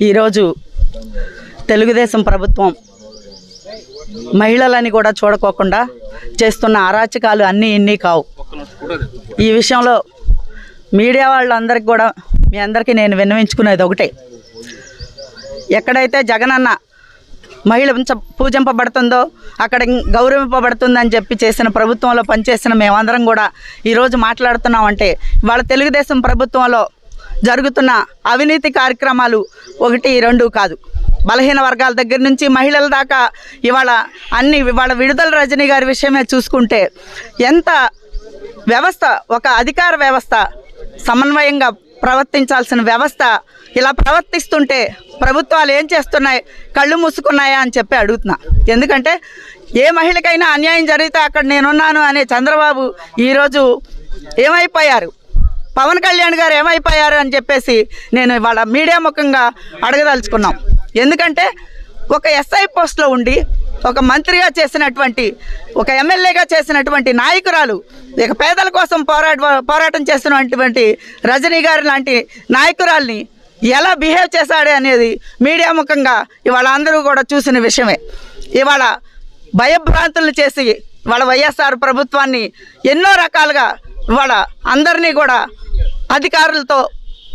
ఈరోజు తెలుగుదేశం ప్రభుత్వం మహిళలని కూడా చూడకోకుండా చేస్తున్న అరాచకాలు అన్నీ ఇన్ని కావు. ఈ విషయంలో మీడియా వాళ్ళందరికీ కూడా మీ అందరికీ నేను విన్నవించుకునేది ఒకటే, ఎక్కడైతే జగనన్న మహిళ పూజింపబడుతుందో అక్కడ గౌరవింపబడుతుందని చెప్పి చేసిన ప్రభుత్వంలో పనిచేసిన మేమందరం కూడా ఈరోజు మాట్లాడుతున్నామంటే వాళ్ళ తెలుగుదేశం ప్రభుత్వంలో జరుగుతున్న అవినీతి కార్యక్రమాలు 1, 2 కాదు. బలహీన వర్గాల దగ్గర నుంచి మహిళల దాకా ఇవాళ విడుదల రజనీ గారి విషయమే చూసుకుంటే ఎంత వ్యవస్థ, ఒక అధికార వ్యవస్థ సమన్వయంగా ప్రవర్తించాల్సిన వ్యవస్థ ఇలా ప్రవర్తిస్తుంటే ప్రభుత్వాలు ఏం చేస్తున్నాయి, కళ్ళు మూసుకున్నాయా అని చెప్పి అడుగుతున్నా. ఎందుకంటే ఏ మహిళకైనా అన్యాయం జరిగితే అక్కడ నేనున్నాను అనే చంద్రబాబు ఈరోజు ఏమైపోయారు, పవన్ కళ్యాణ్ గారు ఏమైపోయారు అని చెప్పేసి నేను ఇవాళ మీడియా ముఖంగా అడగదలుచుకున్నాం. ఎందుకంటే ఒక ఎస్ఐ పోస్ట్లో ఉండి ఒక మంత్రిగా చేసినటువంటి, ఒక ఎమ్మెల్యేగా చేసినటువంటి నాయకురాలు, ఇక పేదల కోసం పోరాటం చేస్తున్నటువంటి రజనీ గారు లాంటి నాయకురాల్ని ఎలా బిహేవ్ చేశాడే అనేది మీడియా ముఖంగా ఇవాళ అందరూ కూడా చూసిన విషయమే. ఇవాళ భయభ్రాంతులను చేసి ఇవాళ వైఎస్ఆర్ ప్రభుత్వాన్ని ఎన్నో రకాలుగా ఇవాళ అందరినీ కూడా అధికారులతో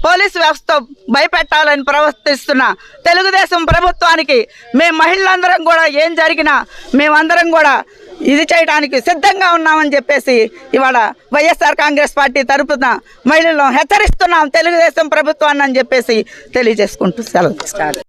పోలీసు వ్యవస్థతో భయపెట్టాలని ప్రవర్తిస్తున్న తెలుగుదేశం ప్రభుత్వానికి మేము మహిళలందరం కూడా ఏం జరిగినా మేమందరం కూడా ఇది చేయడానికి సిద్ధంగా ఉన్నామని చెప్పేసి ఇవాళ వైఎస్ఆర్ కాంగ్రెస్ పార్టీ తరపున మహిళలను హెచ్చరిస్తున్నాం తెలుగుదేశం ప్రభుత్వాన్ని అని చెప్పేసి తెలియజేసుకుంటూ సెలవు.